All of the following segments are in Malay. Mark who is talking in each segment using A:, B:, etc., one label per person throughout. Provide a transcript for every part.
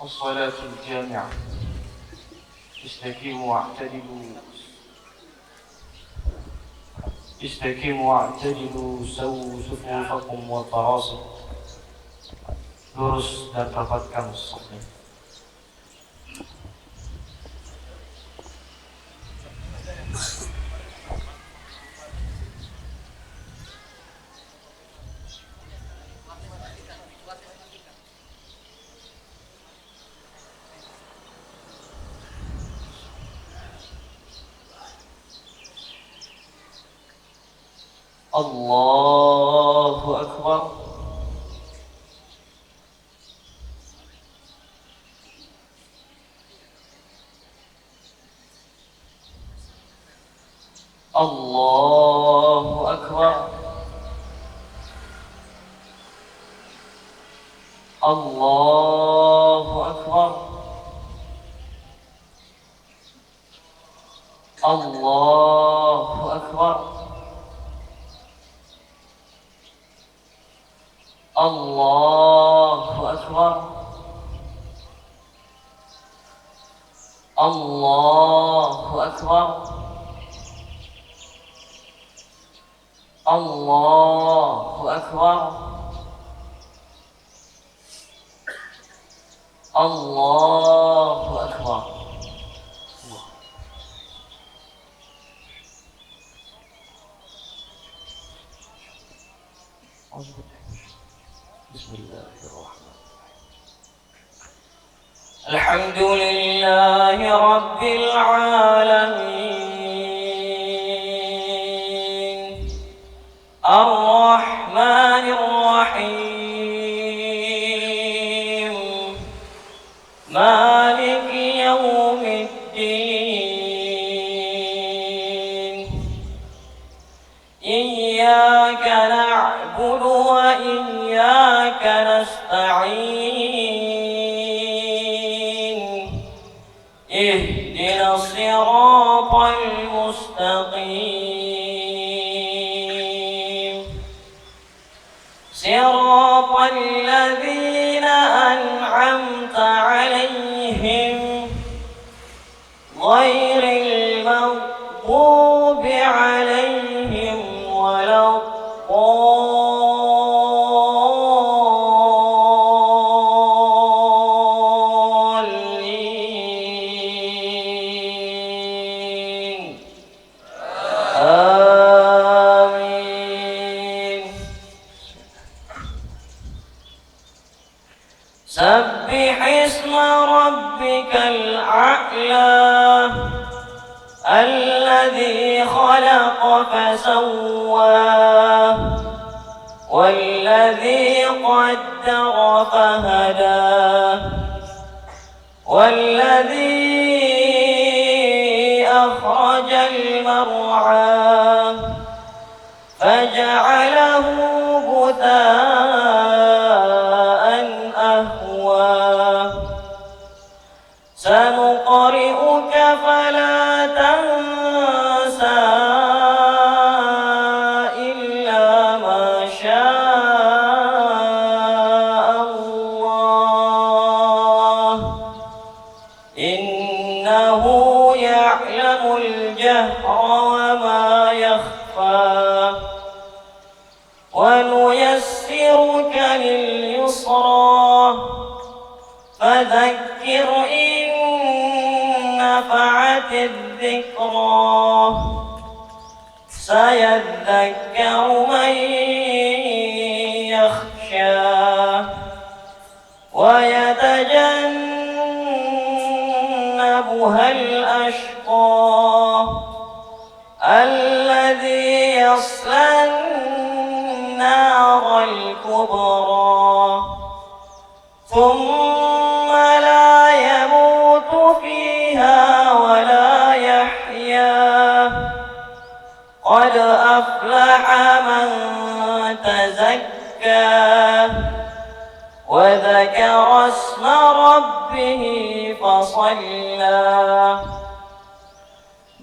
A: الصلاة الجامعة. استقيموا واعتدلوا سووا صفوفكم وتراصوا. Lurus dan rapatkan safnya. Allahu Akbar. Allahu Akbar. Allahu Akbar. Allahu Akbar. Allahu Akbar. Allahu Akbar. Allahu Akbar. Allahu Akbar. Bismillahirrahmanirrahim. Alhamdulillahi Rabbil Alamin. Ar-Rahmanir Rahim. Maliki Yawmiddin. Iyyaka na'budu wa iyyaka nasta'in. Ihdinas siratal mustaqim. Siratal ladzina an'amta 'alaihim ghairil maghdubi 'alaihim waladdallin. Amin. Sabbih isma rabbikal a'la alladzi khalaqa fasawwa walladzi qaddara fahada walladzi akhrajal mar'a faj'alahu ghutha'an ahwa. Sanuqri'uka fala tansa illa ma syaa Allah. Innahu ya'lamul jahra wa ma yakhfa. Wa nuyassiruka lil yusra. Fadzakkir in nafa'ati dzikra. Sayadzakkaru man yakhsha. Wa yatajannabuhal ashqa alladzi yaslan naral kubra. Thumma la yamutu fiha wa la yahya. Qad aflaha man tazakka wa dhakara isma rabbih fasalla.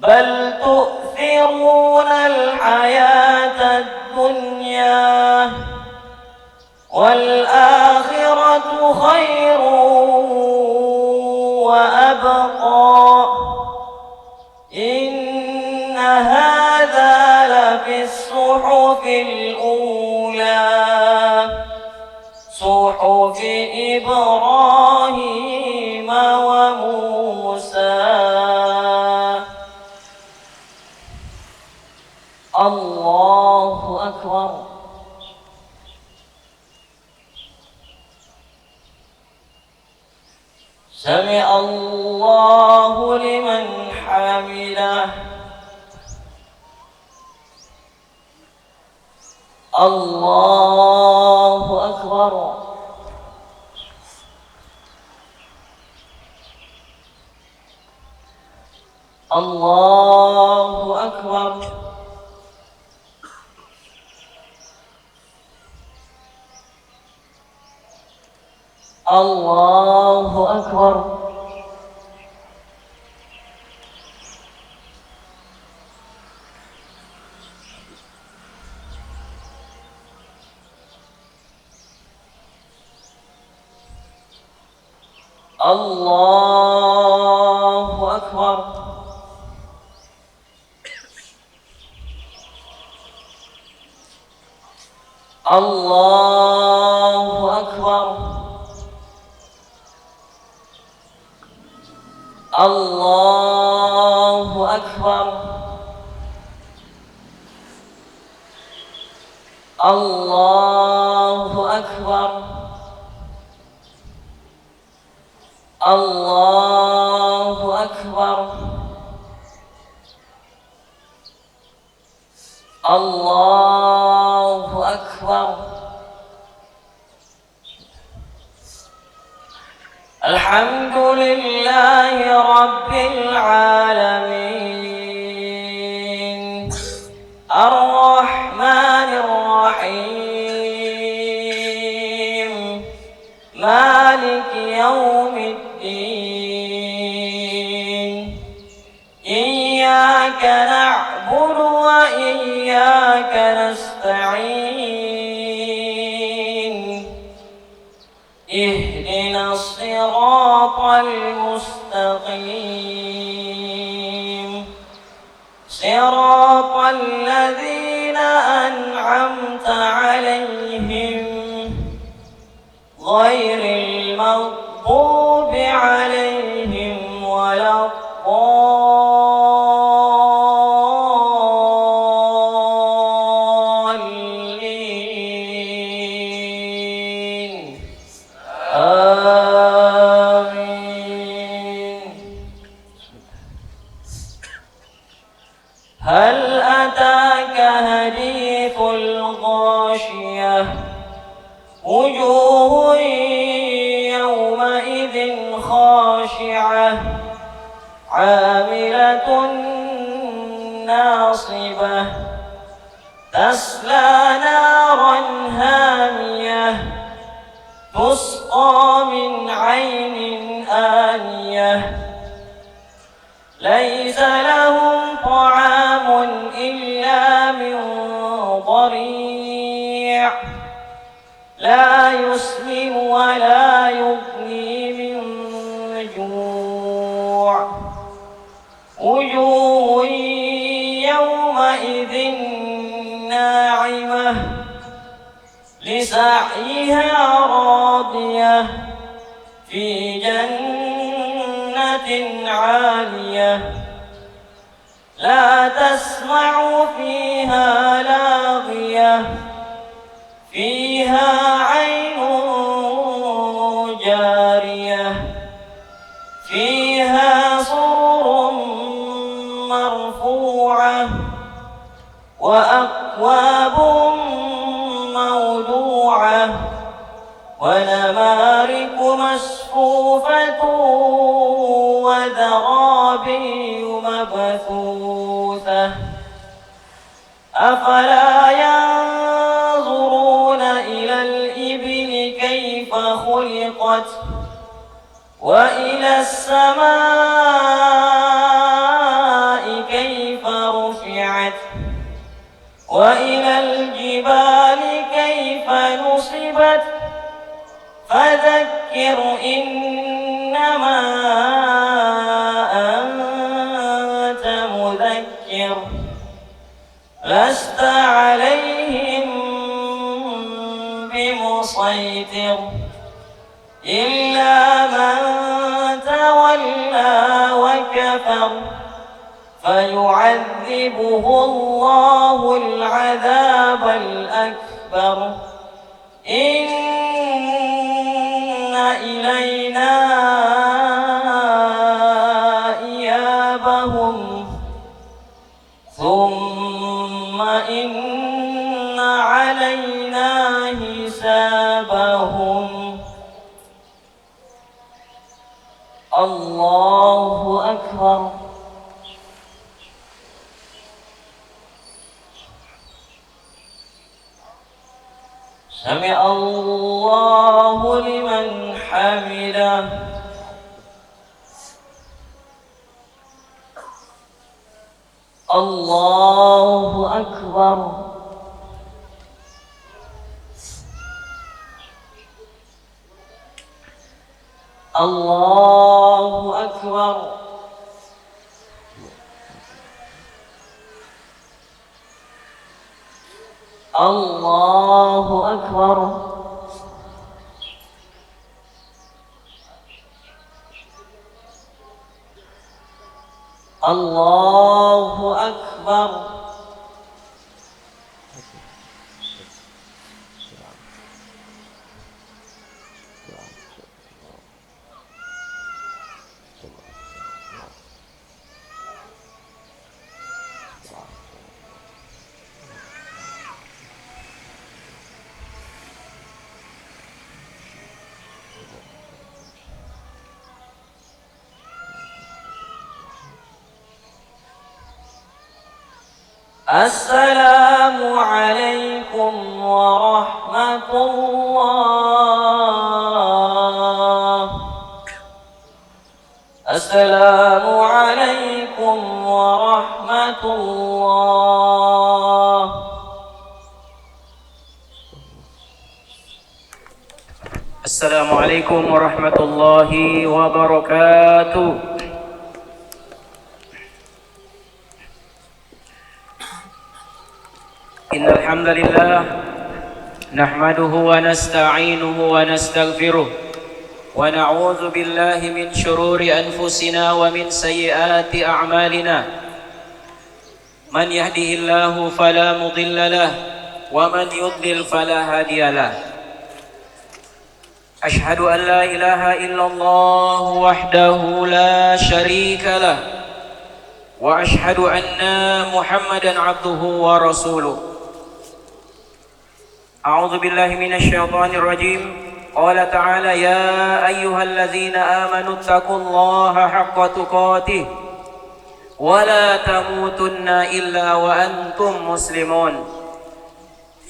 A: Bal tu'thiruna al-hayata ad-dunya wal akhiratu khairun الصحف الأولى صحف إبراهيم وموسى. الله أكبر. سمع الله لمن حمده. الله أكبر. الله أكبر. الله أكبر. الله أكبر. الله أكبر. الله أكبر. الله أكبر. الله أكبر. الله أكبر. الحمد لله رب العالمين الرحمن الرحيم مالك يوم الدين. إياك نعبد وإياك نستعين. اهدنا الصراط المستقيم صراط الذين أنعمت عليهم غير المغضوب عليهم ولا الضالين. آمين. هل أتاك حديث الغاشية وجوه يومئذ خاشعة عاملة ناصبة تصلى نارا هامية تسقى من عين آنية ليس لهم طعام إلا من ضريع لا يسمن ولا يغني من جوع. وجوه يومئذ ناعمة لسعيها راضية في جنة عالية لا تسمع فيها لاغية فيها عين جارية فيها سرر مرفوعة وأكواب موضوعة ونمارق مصفوفة وزرابي مبثوثة. أفلا ينظرون إلى الإبل كيف خلقت وإلى السماء كيف رفعت وإلى الجبال كيف نصبت. فذكر إنما أنت مذكر لست عليهم إلا من تولى وكفر فيعذبه الله العذاب الأكبر إن إلينا إيابهم ثم إن علينا حسابهم الله أكبر. سمع الله لمن حمده. الله أكبر. الله أكبر. الله أكبر. الله أكبر. السلام عليكم ورحمة الله. السلام عليكم ورحمة الله.
B: السلام عليكم ورحمة الله وبركاته. إن الحمد لله نحمده ونستعينه ونستغفره ونعوذ بالله من شرور أنفسنا ومن سيئات أعمالنا. من يهده الله فلا مضل له ومن يضلل فلا هادي له. أشهد أن لا إله إلا الله وحده لا شريك له وأشهد أن محمدا عبده ورسوله. أعوذ بالله من الشيطان الرجيم. قال تعالى: يا أيها الذين آمنوا اتقوا الله حق تقاته ولا تموتن إلا وأنتم مسلمون.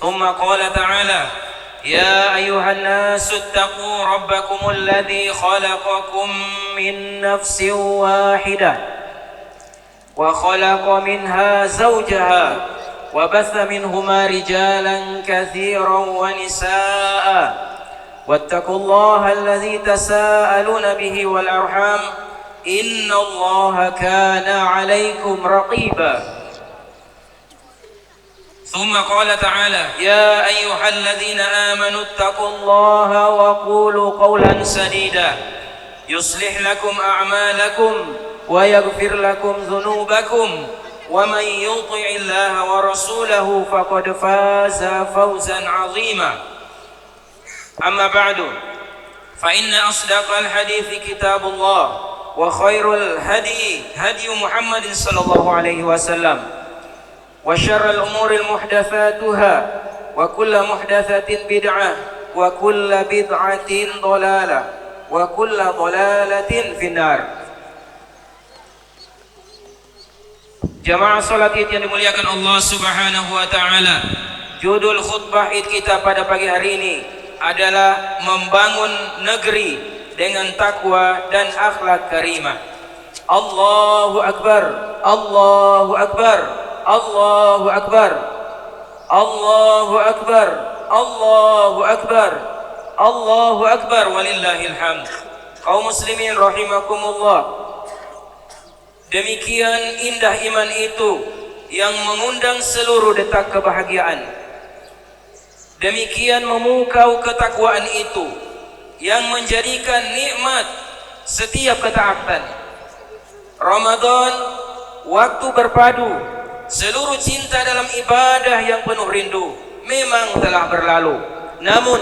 B: ثم قال تعالى: يا أيها الناس اتقوا ربكم الذي خلقكم من نفس واحدة وخلق منها زوجها وبث منهما رجالا كثيرا ونساء واتقوا الله الذي تساءلون به والأرحام إن الله كان عليكم رقيبا. ثم قال تعالى: يا أيها الذين آمنوا اتقوا الله وقولوا قولا سديدا يصلح لكم أعمالكم ويغفر لكم ذنوبكم ومن يطع الله ورسوله فقد فاز فوزا عظيما. أما بعد فإن أصدق الحديث كتاب الله وخير الهدي هدي محمد صلى الله عليه وسلم وشر الأمور محدثاتها وكل محدثة بدعة وكل بدعة ضلالة وكل ضلالة في النار. Jamaah salat Id yang dimuliakan Allah Subhanahu wa taala. Judul khutbah Id kita pada pagi hari ini adalah membangun negeri dengan takwa dan akhlak karimah. Allahu akbar, Allahu akbar, Allahu akbar, Allahu akbar, Allahu akbar, Allahu akbar, walillahil hamd. Kaum muslimin rahimakumullah. Demikian indah iman itu yang mengundang seluruh detak kebahagiaan. Demikian memukau ketakwaan itu yang menjadikan nikmat setiap ketaatan. Ramadan, waktu berpadu seluruh cinta dalam ibadah yang penuh rindu, memang telah berlalu. Namun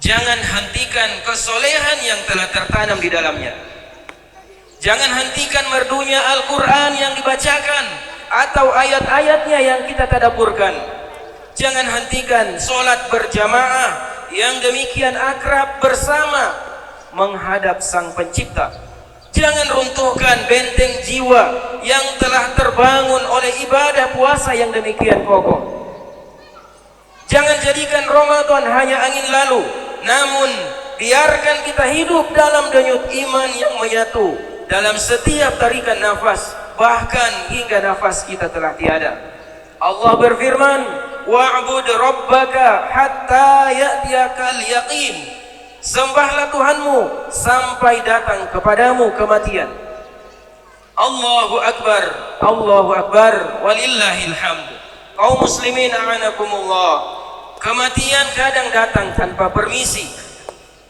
B: jangan hentikan kesolehan yang telah tertanam di dalamnya. Jangan hentikan merdunya Al-Quran yang dibacakan atau ayat-ayatnya yang kita tadabburkan. Jangan hentikan solat berjamaah yang demikian akrab bersama menghadap Sang Pencipta. Jangan runtuhkan benteng jiwa yang telah terbangun oleh ibadah puasa yang demikian kokoh. Jangan jadikan Ramadan hanya angin lalu, namun biarkan kita hidup dalam denyut iman yang menyatu dalam setiap tarikan nafas, bahkan hingga nafas kita telah tiada. Allah berfirman, wa'bud rabbaka hatta ya'tiyakal yaqin. Sembahlah Tuhanmu sampai datang kepadamu kematian. Allahu Akbar, Allahu Akbar, walillahil hamd. Kaum muslimin a'anakumullah, kematian kadang datang tanpa permisi,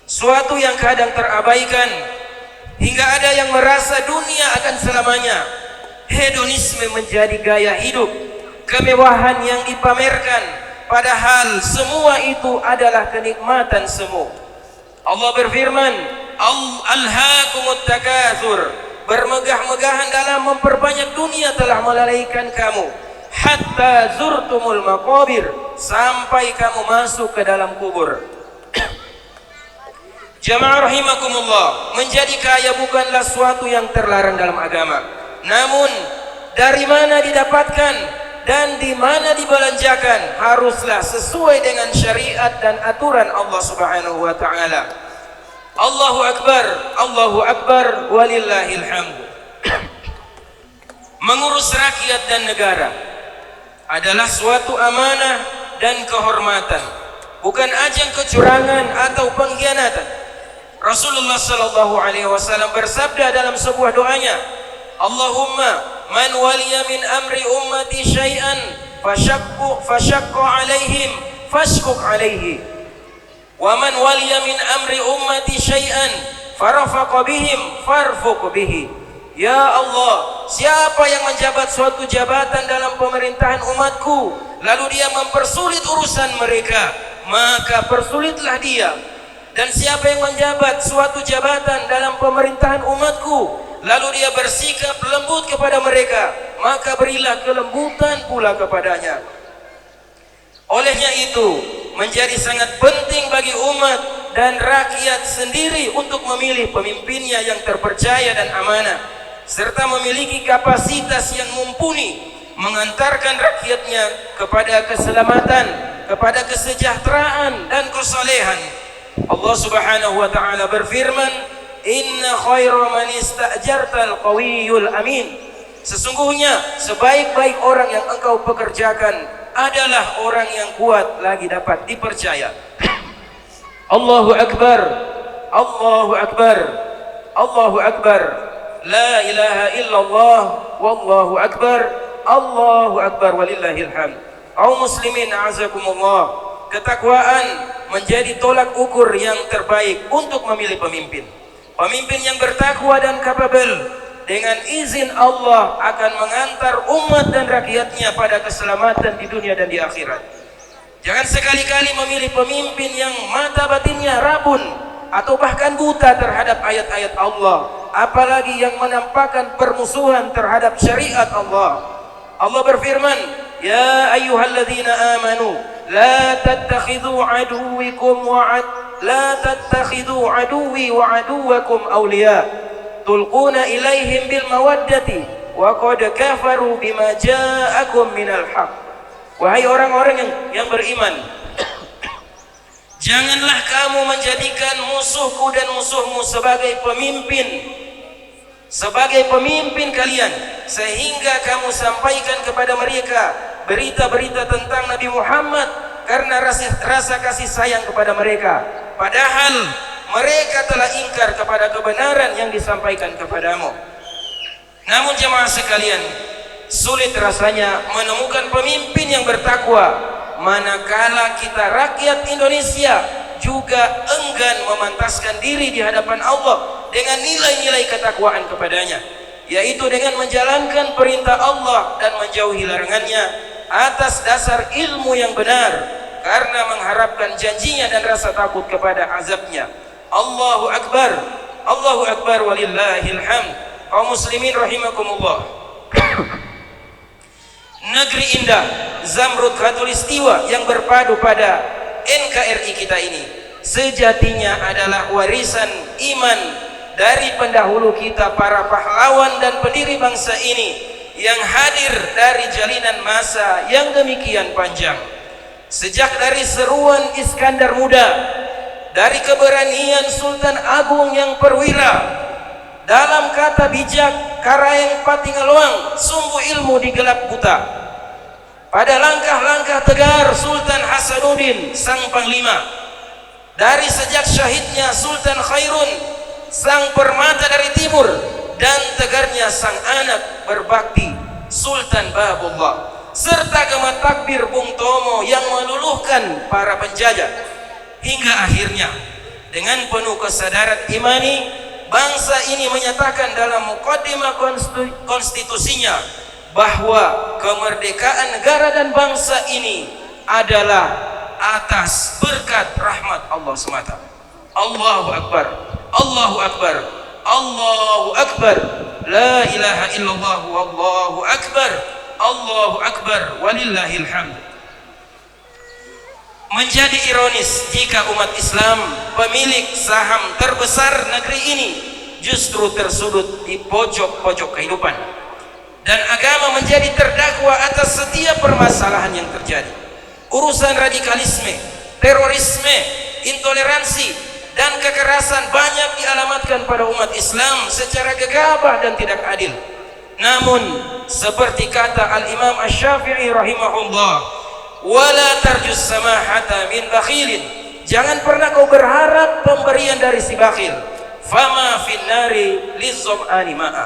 B: suatu yang kadang terabaikan, hingga ada yang merasa dunia akan selamanya. Hedonisme menjadi gaya hidup, kemewahan yang dipamerkan, padahal semua itu adalah kenikmatan semu. Allah berfirman, alhaakumut takatsur, bermegah-megahan dalam memperbanyak dunia telah melalaikan kamu, hatta zurtumul maqabir, sampai kamu masuk ke dalam kubur. Jamaah rahimakumullah, menjadi kaya bukanlah suatu yang terlarang dalam agama. Namun dari mana didapatkan dan di mana dibelanjakan haruslah sesuai dengan syariat dan aturan Allah Subhanahu wa taala. Allahu Akbar, Allahu Akbar, walillahil hamd. Mengurus rakyat dan negara adalah suatu amanah dan kehormatan, bukan ajang kecurangan atau pengkhianatan. Rasulullah sallallahu alaihi wasallam bersabda dalam sebuah doanya, Allahumma man waliya min amri ummati syai'an fashaqqa alaihim fashquq alaihi, wa man waliya min amri ummati syai'an farafaqa bihim farfuq bihi. Ya Allah, siapa yang menjabat suatu jabatan dalam pemerintahan umatku lalu dia mempersulit urusan mereka, maka persulitlah dia. Dan siapa yang menjabat suatu jabatan dalam pemerintahan umatku lalu dia bersikap lembut kepada mereka, maka berilah kelembutan pula kepadanya. Olehnya itu menjadi sangat penting bagi umat dan rakyat sendiri untuk memilih pemimpinnya yang terpercaya dan amanah, serta memiliki kapasitas yang mumpuni mengantarkan rakyatnya kepada keselamatan, kepada kesejahteraan dan kesolehan. Allah Subhanahu wa taala berfirman, inna khaira man ista'jartal qawiyyul amin. Sesungguhnya sebaik-baik orang yang engkau pekerjakan adalah orang yang kuat lagi dapat dipercaya. Allahu Akbar, Allahu Akbar, Allahu Akbar. La ilaha illallah, wallahu akbar, Allahu akbar, walillahil hamd. Kaum muslimin a'azakumullah, ketakwaan menjadi tolak ukur yang terbaik untuk memilih pemimpin. Pemimpin yang bertakwa dan kapabel dengan izin Allah akan mengantar umat dan rakyatnya pada keselamatan di dunia dan di akhirat. Jangan sekali-kali memilih pemimpin yang mata batinnya rabun atau bahkan buta terhadap ayat-ayat Allah, apalagi yang menampakkan permusuhan terhadap syariat Allah. Allah berfirman, ya ayyuhalladzina amanu la tattakhidhu aduwwikum wa aduwwakum awliya tulquna ilaihim bil mawaddati wa qad kafaru bima ja'akum minal haq. Wahai orang-orang yang beriman, janganlah kamu menjadikan musuhku dan musuhmu sebagai pemimpin kalian, sehingga kamu sampaikan kepada mereka berita-berita tentang Nabi Muhammad karena rasa kasih sayang kepada mereka, padahal mereka telah ingkar kepada kebenaran yang disampaikan kepadamu. Namun jemaah sekalian, sulit rasanya menemukan pemimpin yang bertakwa manakala kita rakyat Indonesia juga enggan memantaskan diri di hadapan Allah dengan nilai-nilai ketakwaan kepadanya, yaitu dengan menjalankan perintah Allah dan menjauhi larangannya atas dasar ilmu yang benar karena mengharapkan janjinya dan rasa takut kepada azabnya. Allahu Akbar, Allahu Akbar walillahil hamd. Kaum muslimin rahimakumullah. Negeri indah Zamrud Khatulistiwa yang berpadu pada NKRI kita ini sejatinya adalah warisan iman dari pendahulu kita, para pahlawan dan pendiri bangsa ini yang hadir dari jalinan masa yang demikian panjang. Sejak dari seruan Iskandar Muda, dari keberanian Sultan Agung yang perwira, dalam kata bijak Karayeng Patingaloang, sumbu ilmu di gelap buta, pada langkah-langkah tegar Sultan Hasanuddin sang panglima, dari sejak syahidnya Sultan Khairun sang permata dari timur, dan tegarnya sang anak berbakti Sultan Babullah, serta gema takbir Bung Tomo yang meluluhkan para penjajah, hingga akhirnya dengan penuh kesadaran imani bangsa ini menyatakan dalam mukaddimah konstitusinya bahwa kemerdekaan negara dan bangsa ini adalah atas berkat rahmat Allah semata. Allahu Akbar, Allahu Akbar, Allahu Akbar, la ilaha illallah, wallahu akbar, Allahu Akbar walillahil hamd. Menjadi ironis jika umat Islam, pemilik saham terbesar negeri ini, justru tersudut di pojok-pojok kehidupan, dan agama menjadi terdakwa atas setiap permasalahan yang terjadi. Urusan radikalisme, terorisme, intoleransi, dan kekerasan banyak dialamatkan pada umat Islam secara gegabah dan tidak adil. Namun seperti kata Al-Imam Asy-Syafi'i rahimahullah, wala tarjus samahata min bakhilin, jangan pernah kau berharap pemberian dari si bakhil. Fama fin nari lizzam'ani ma'a,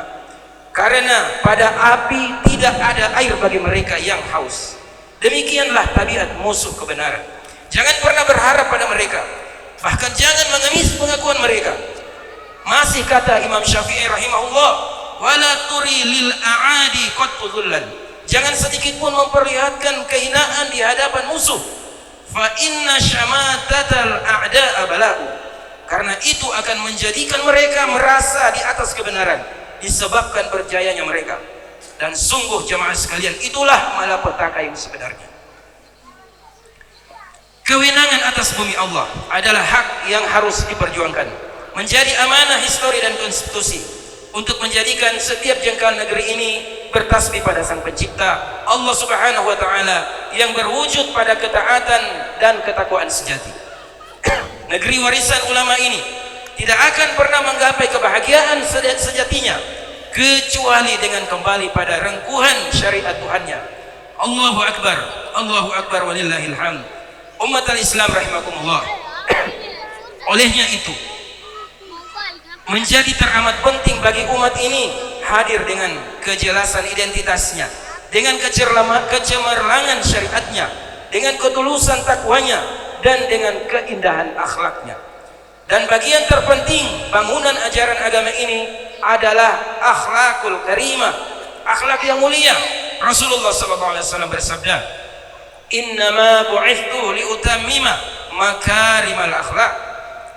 B: karena pada api tidak ada air bagi mereka yang haus. Demikianlah tabiat musuh kebenaran. Jangan pernah berharap pada mereka, bahkan jangan mengemis pengakuan mereka. Masih kata Imam Syafi'i rahimahullah, wala turi lil a'adi qattu dhullan, jangan sedikit pun memperlihatkan kehinaan di hadapan musuh. Fa inna syamatatal a'da'a bala'u, karena itu akan menjadikan mereka merasa di atas kebenaran disebabkan berjayanya mereka. Dan sungguh jemaah sekalian, itulah malapetaka yang sebenarnya. Kewenangan atas bumi Allah adalah hak yang harus diperjuangkan, menjadi amanah histori dan konstitusi untuk menjadikan setiap jengkal negeri ini bertasbih pada Sang Pencipta Allah Subhanahu wa taala yang berwujud pada ketaatan dan ketakwaan sejati. Negeri warisan ulama ini tidak akan pernah menggapai kebahagiaan sejatinya kecuali dengan kembali pada rengkuhan syariat Tuhannya. Allahu Akbar, Allahu Akbar walillahil hamd. Umat al-Islam rahimakumullah. Olehnya itu menjadi teramat penting bagi umat ini hadir dengan kejelasan identitasnya, dengan kecemerlangan syariatnya, dengan ketulusan takwanya, dan dengan keindahan akhlaknya. Dan bagian terpenting bangunan ajaran agama ini adalah akhlakul karimah, akhlak yang mulia. Rasulullah SAW bersabda, innama bu'ithtu liutammima makarimal akhlak,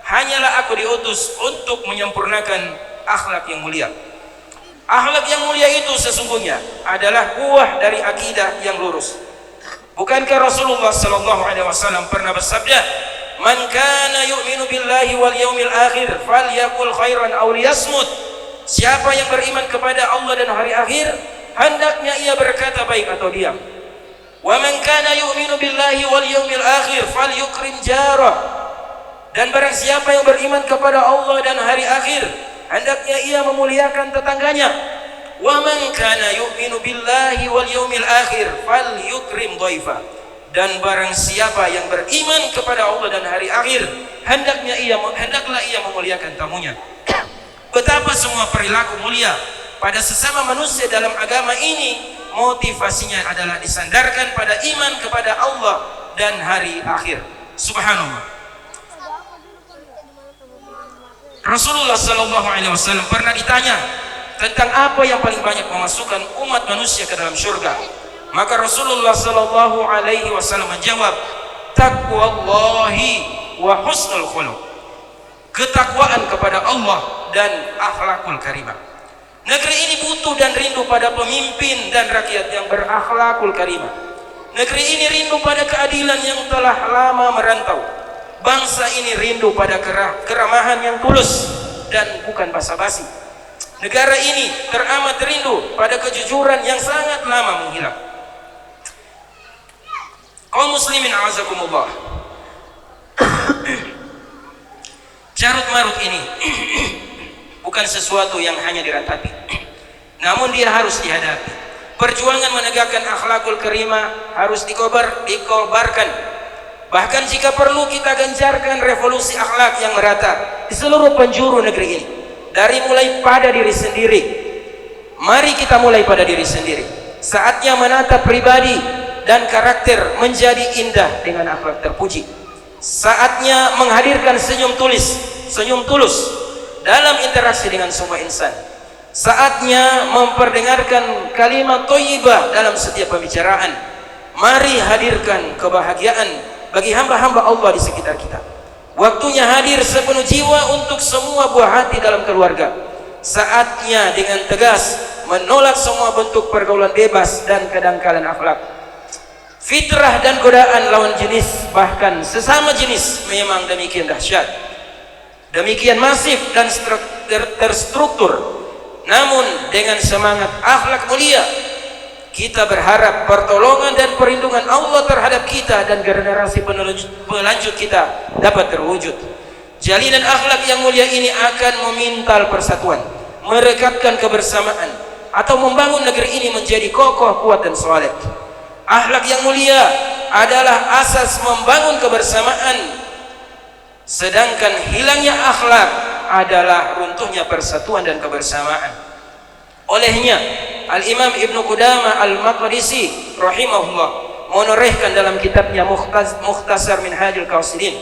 B: hanyalah aku diutus untuk menyempurnakan akhlak yang mulia. Akhlak yang mulia itu sesungguhnya adalah buah dari akidah yang lurus. Bukankah Rasulullah SAW pernah bersabda, man kana yu'minu billahi wal yaumil akhir falyakul khairan aw liyasmut, siapa yang beriman kepada Allah dan hari akhir, hendaknya ia berkata baik atau diam. Wa man kana yu'minu billahi wal yaumil akhir falyukrim jarah, dan barang siapa yang beriman kepada Allah dan hari akhir, hendaknya ia memuliakan tetangganya. Wa man kana yu'minu billahi wal yaumil akhir falyukrim dhaifa, dan barang siapa yang beriman kepada Allah dan hari akhir, hendaklah ia memuliakan tamunya. Betapa semua perilaku mulia pada sesama manusia dalam agama ini motivasinya adalah disandarkan pada iman kepada Allah dan hari akhir. Subhanallah. Rasulullah sallallahu alaihi wasallam pernah ditanya tentang apa yang paling banyak memasukkan umat manusia ke dalam surga. Maka Rasulullah sallallahu alaihi wasallam menjawab, taqwallahi wa husnul khuluq. Ketakwaan kepada Allah dan akhlakul karimah. Negeri ini butuh dan rindu pada pemimpin dan rakyat yang berakhlakul karimah. Negeri ini rindu pada keadilan yang telah lama merantau. Bangsa ini rindu pada keramahan yang tulus dan bukan basa-basi. Negara ini teramat rindu pada kejujuran yang sangat lama menghilang. Kaum muslimin a'azakumullah. Carut marut ini bukan sesuatu yang hanya diratapi, namun dia harus dihadapi. Perjuangan menegakkan akhlakul karimah harus dikobarkan. Bahkan jika perlu kita gencarkan revolusi akhlak yang merata di seluruh penjuru negeri ini. Dari mulai pada diri sendiri. Mari kita mulai pada diri sendiri. Saatnya menata pribadi dan karakter menjadi indah dengan akhlak terpuji. Saatnya menghadirkan senyum tulus dalam interaksi dengan semua insan. Saatnya memperdengarkan kalimat thayyibah dalam setiap pembicaraan. Mari hadirkan kebahagiaan bagi hamba-hamba Allah di sekitar kita. Waktunya hadir sepenuh jiwa untuk semua buah hati dalam keluarga. Saatnya dengan tegas menolak semua bentuk pergaulan bebas dan kedangkalan akhlak. Fitrah dan godaan lawan jenis, bahkan sesama jenis, memang demikian dahsyat, demikian masif dan terstruktur. Namun dengan semangat akhlak mulia, kita berharap pertolongan dan perlindungan Allah terhadap kita dan generasi pelanjut kita dapat terwujud. Jalinan akhlak yang mulia ini akan memintal persatuan, merekatkan kebersamaan, atau membangun negeri ini menjadi kokoh, kuat, dan soleh. Akhlak yang mulia adalah asas membangun kebersamaan, sedangkan hilangnya akhlak adalah runtuhnya persatuan dan kebersamaan. Olehnya Al-Imam Ibnu Qudamah Al-Maqdisi rahimahullah menorehkan dalam kitabnya Mukhtasar Minhajul Qasidin.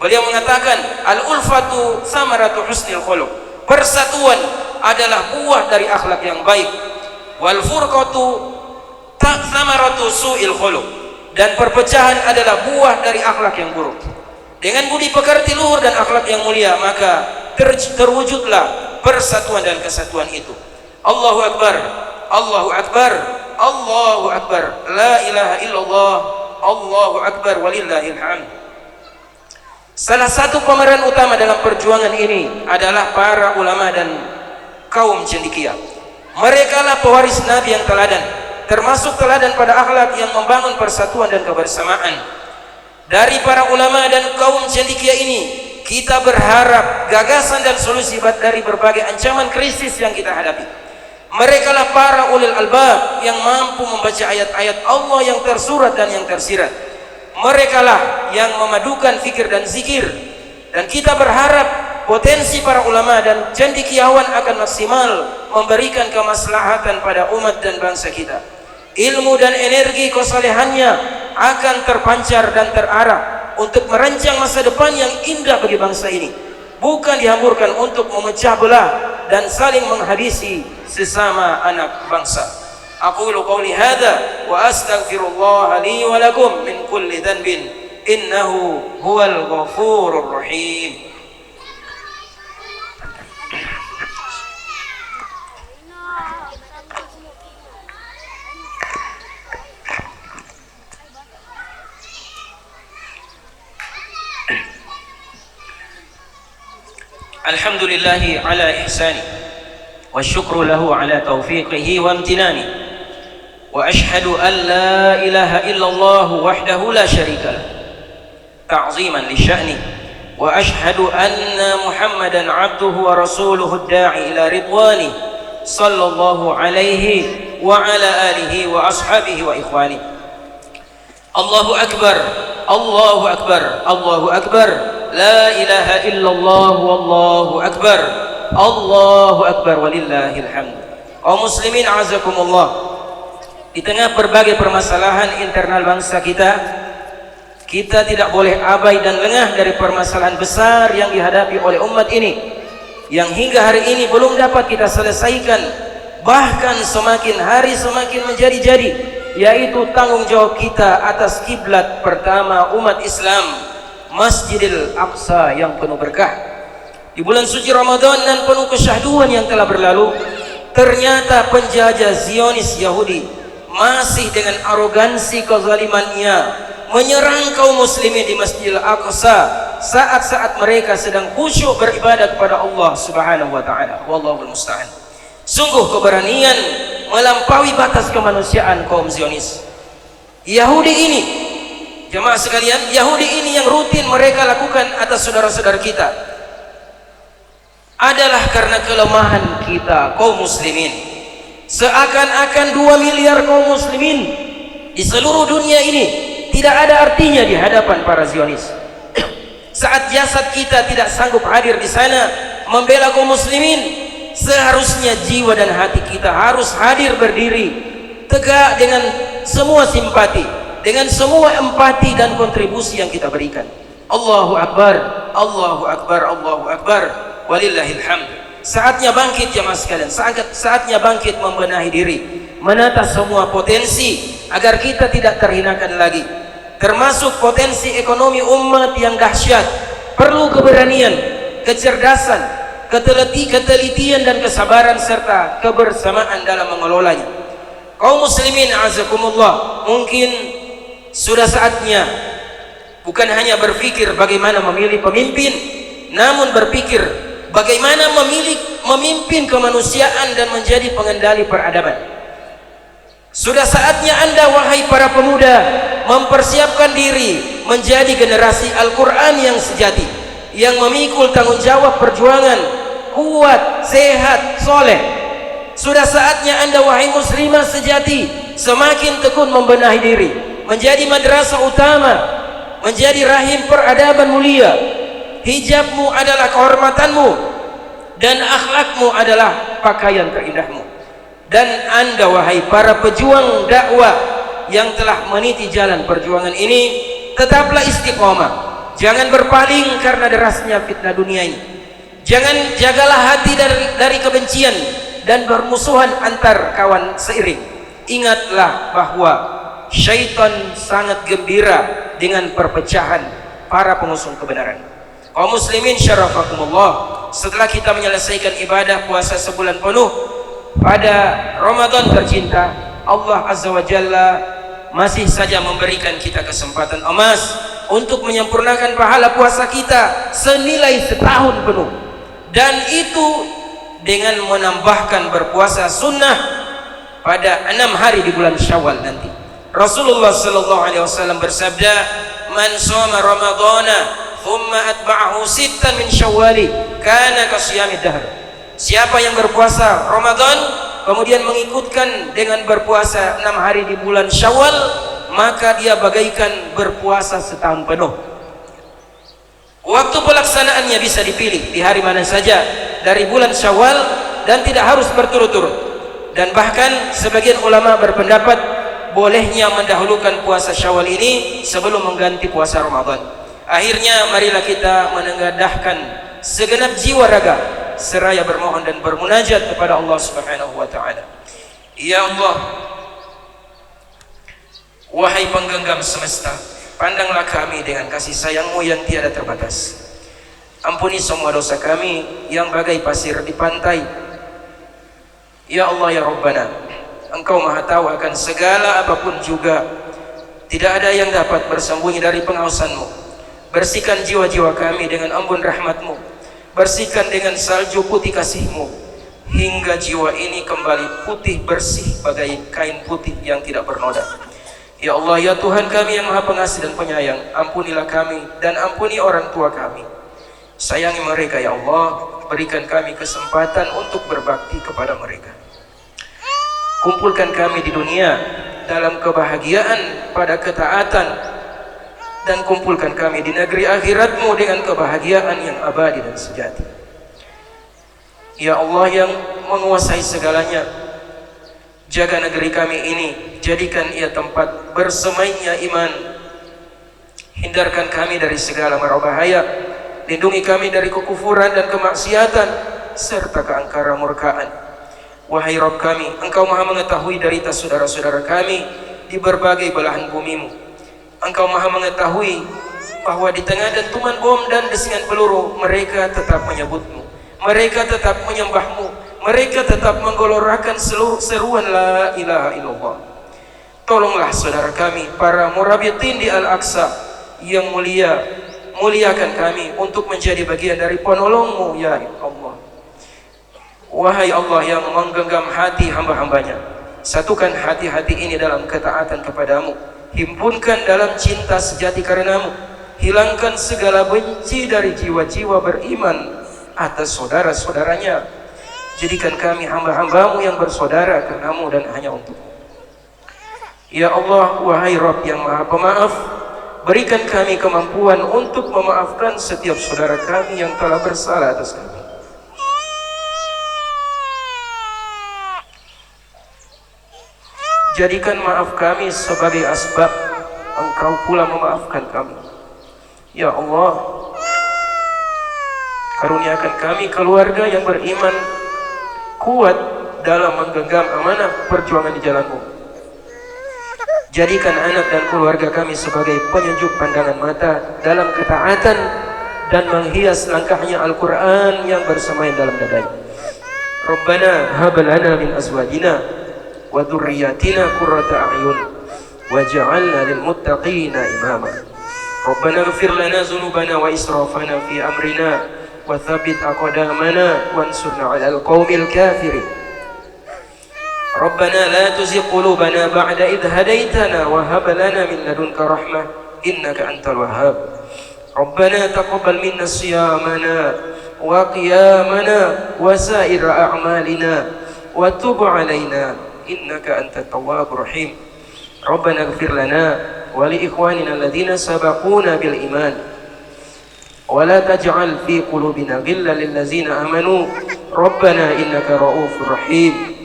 B: Beliau mengatakan, al-ulfatu samaratu husnil khuluq. Persatuan adalah buah dari akhlak yang baik. Wal furqatu samaratu su'il khuluq. Dan perpecahan adalah buah dari akhlak yang buruk. Dengan budi pekerti luhur dan akhlak yang mulia, maka terwujudlah persatuan dan kesatuan itu. Allahu Akbar, Allahu Akbar, Allahu Akbar, la ilaha illallah, Allahu Akbar, walillahil hamd. Salah satu pemeran utama dalam perjuangan ini adalah para ulama dan kaum cendekia. Mereka lah pewaris Nabi yang teladan, termasuk teladan pada akhlak yang membangun persatuan dan kebersamaan. Dari para ulama dan kaum cendekia ini, kita berharap gagasan dan solusi dari berbagai ancaman krisis yang kita hadapi. Mereka lah para ulil albab yang mampu membaca ayat-ayat Allah yang tersurat dan yang tersirat. Mereka lah yang memadukan fikir dan zikir. Dan kita berharap potensi para ulama dan cendekiawan akan maksimal memberikan kemaslahatan pada umat dan bangsa kita. Ilmu dan energi kesalehannya akan terpancar dan terarah untuk merancang masa depan yang indah bagi bangsa ini, bukan dihamburkan untuk memecah belah dan saling menghabisi sesama anak bangsa. Aqulu qawli hadza wa astaghfirullah li wa lakum min kulli dhanbin innahu huwal ghafurur rahim. Alhamdulillahi ala ihsani wa syukru lahu ala taufiqihi wa amtinani wa ashhadu an la ilaha illallah wahdahu la syarika lah ta'ziman li sya'ni wa ashhadu anna muhammadan abduhu wa rasuluhu ad-da'i ila ridwani sallallahu alaihi wa ala alihi wa ashabihi wa ikhwani. Allahu akbar, Allahu akbar, Allahu akbar, la ilaha illallah wallahu akbar, Allahu akbar, walillahil hamd. Kaum muslimin azakumullah, di tengah berbagai permasalahan internal bangsa kita, kita tidak boleh abai dan lengah dari permasalahan besar yang dihadapi oleh umat ini, yang hingga hari ini belum dapat kita selesaikan, bahkan semakin hari semakin menjadi-jadi, yaitu tanggung jawab kita atas kiblat pertama umat Islam, Masjidil Aqsa yang penuh berkah. Di bulan suci Ramadan dan penuh kesyahduan yang telah berlalu, ternyata penjajah Zionis Yahudi masih dengan arogansi kezalimannya menyerang kaum muslimin di Masjidil Aqsa saat-saat mereka sedang khusyuk beribadah kepada Allah Subhanahu wa taala. Wallahul musta'an. Sungguh keberanian melampaui batas kemanusiaan kaum Zionis. Yahudi ini, jemaah sekalian, Yahudi ini yang rutin mereka lakukan atas saudara-saudara kita adalah karena kelemahan kita kaum muslimin. Seakan-akan 2 miliar kaum muslimin di seluruh dunia ini tidak ada artinya di hadapan para Zionis. Saat jasad kita tidak sanggup hadir di sana membela kaum muslimin, seharusnya jiwa dan hati kita harus hadir berdiri tegak dengan semua simpati, dengan semua empati dan kontribusi yang kita berikan. Allahu Akbar, Allahu Akbar, Allahu Akbar, walillahil hamd. Saatnya bangkit jemaah sekalian, saatnya bangkit membenahi diri, menata semua potensi agar kita tidak terhinakan lagi, termasuk potensi ekonomi umat yang dahsyat. Perlu keberanian, kecerdasan, ketelitian dan kesabaran serta kebersamaan dalam mengelolanya. Kaum muslimin azakumullah, mungkin sudah saatnya bukan hanya berpikir bagaimana memilih pemimpin, namun berpikir bagaimana memimpin kemanusiaan dan menjadi pengendali peradaban. Sudah saatnya Anda wahai para pemuda mempersiapkan diri menjadi generasi Al-Quran yang sejati, yang memikul tanggung jawab perjuangan, kuat, sehat, soleh. Sudah saatnya Anda wahai muslimah sejati semakin tekun membenahi diri, menjadi madrasah utama, menjadi rahim peradaban mulia. Hijabmu adalah kehormatanmu dan akhlakmu adalah pakaian terindahmu. Dan Anda wahai para pejuang dakwah yang telah meniti jalan perjuangan ini, tetaplah istiqomah, jangan berpaling karena derasnya fitnah dunia ini. Jagalah hati dari kebencian dan bermusuhan antar kawan seiring. Ingatlah bahwa syaitan sangat gembira dengan perpecahan para pengusung kebenaran. Kaum muslimin syarafakumullah, setelah kita menyelesaikan ibadah puasa sebulan penuh pada Ramadan tercinta, Allah Azza wa Jalla masih saja memberikan kita kesempatan emas untuk menyempurnakan pahala puasa kita senilai setahun penuh, dan itu dengan menambahkan berpuasa sunnah pada 6 hari di bulan Syawal nanti. Rasulullah sallallahu alaihi wasallam bersabda, "Man shoma Ramadhana thumma atba'ahu sittan min Syawali kana kasiyamid dahr." Siapa yang berpuasa Ramadan kemudian mengikutkan dengan berpuasa 6 hari di bulan Syawal, maka dia bagaikan berpuasa setahun penuh. Waktu pelaksanaannya bisa dipilih di hari mana saja dari bulan Syawal dan tidak harus berturut-turut. Dan bahkan sebagian ulama berpendapat bolehnya mendahulukan puasa Syawal ini sebelum mengganti puasa Ramadan. Akhirnya marilah kita menengadahkan segenap jiwa raga seraya bermohon dan bermunajat kepada Allah Subhanahu wa taala. Ya Allah, wahai penggenggam semesta, pandanglah kami dengan kasih sayang-Mu yang tiada terbatas. Ampuni semua dosa kami yang bagai pasir di pantai. Ya Allah ya Rabbana, Engkau Maha tahu akan segala apapun juga. Tidak ada yang dapat bersembunyi dari pengawasan-Mu. Bersihkan jiwa-jiwa kami dengan embun rahmat-Mu. Bersihkan dengan salju putih kasih-Mu, hingga jiwa ini kembali putih bersih bagai kain putih yang tidak bernoda. Ya Allah ya Tuhan kami yang Maha Pengasih dan Penyayang, ampunilah kami dan ampuni orang tua kami. Sayangi mereka ya Allah, berikan kami kesempatan untuk berbakti kepada mereka. Kumpulkan kami di dunia dalam kebahagiaan pada ketaatan, dan kumpulkan kami di negeri akhirat-Mu dengan kebahagiaan yang abadi dan sejati. Ya Allah yang menguasai segalanya, jaga negeri kami ini, jadikan ia tempat bersemainya iman. Hindarkan kami dari segala mara bahaya, lindungi kami dari kekufuran dan kemaksiatan, serta keangkara murkaan. Wahai Rabb kami, Engkau maha mengetahui derita saudara-saudara kami di berbagai belahan bumimu. Engkau maha mengetahui bahwa di tengah dentuman bom dan desingan peluru, mereka tetap menyebutmu, mereka tetap menyembahmu, mereka tetap menggelorakan seruan la ilaha illallah. Tolonglah saudara kami, para murabitin di Al-Aqsa yang mulia, muliakan kami untuk menjadi bagian dari penolongmu ya Allah. Wahai Allah yang menggenggam hati hamba-hambanya, satukan hati-hati ini dalam ketaatan kepadamu, himpunkan dalam cinta sejati karenamu, hilangkan segala benci dari jiwa-jiwa beriman atas saudara-saudaranya. Jadikan kami hamba-hambamu yang bersaudara karenamu dan hanya untukmu. Ya Allah, wahai Rabb yang maha pemaaf, berikan kami kemampuan untuk memaafkan setiap saudara kami yang telah bersalah atas kami. Jadikan maaf kami sebagai asbab Engkau pula memaafkan kami. Ya Allah, karuniakan kami keluarga yang beriman kuat dalam menggenggam amanah perjuangan di jalan-Mu. Jadikan anak dan keluarga kami sebagai penyejuk pandangan mata dalam ketaatan dan menghias langkahnya Al-Quran yang bersemayam dalam dadanya. Rabbana hab lana min azwajina wa dhurriyyatina qurrata a'yun waj'alna lil muttaqina imama. Rabbana ighfir lana dhunubana wa israfana fi amrina wa thabbit aqdamana wansurna 'alal qaumil kafirin. ربنا لا تزغ قلوبنا بعد إذ هديتنا وهب لنا من لدنك رحمة إنك أنت الوهاب. ربنا تقبل منا صيامنا وقيامنا وسائر أعمالنا وتب علينا إنك أنت التواب الرحيم. ربنا اغفر لنا ولإخواننا الذين سبقونا بالإيمان ولا تجعل في قلوبنا غلا للذين آمنوا ربنا إنك رؤوف رحيم.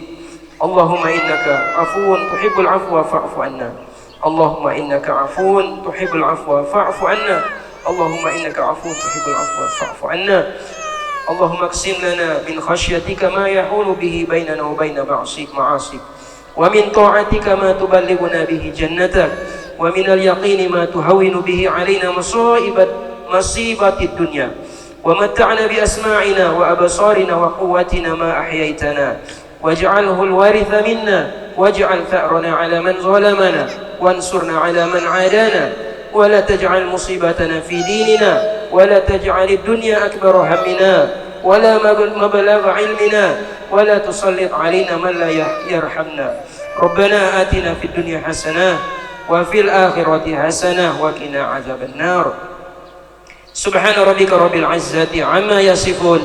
B: اللهم إنك عفو تحب العفو فاعف عنا. اللهم إنك عفو تحب العفو فاعف عنا. اللهم إنك عفو تحب العفو فاعف عنا. اللهم اقسم لنا من خشيتك ما يحول به بيننا وبين معصيك ومن طاعتك ما تبلغنا به جنتك ومن اليقين ما تهون به علينا مصيبة الدنيا ومتعنا بأسماعنا وأبصارنا وقوتنا ما أحييتنا واجعله الوارث منا واجعل ثأرنا على من ظلمنا وانصرنا على من عادانا ولا تجعل مصيبتنا في ديننا ولا تجعل الدنيا أكبر همنا ولا مبلغ علمنا ولا تسلط علينا من لا يرحمنا. ربنا آتنا في الدنيا حسنة وفي الآخرة حسنة وقنا عذاب النار. سبحان ربك رب العزة عما يصفون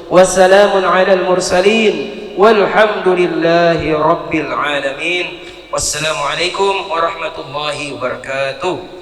B: وسلام على المرسلين والحمد لله رب العالمين. والسلام عليكم ورحمة الله وبركاته.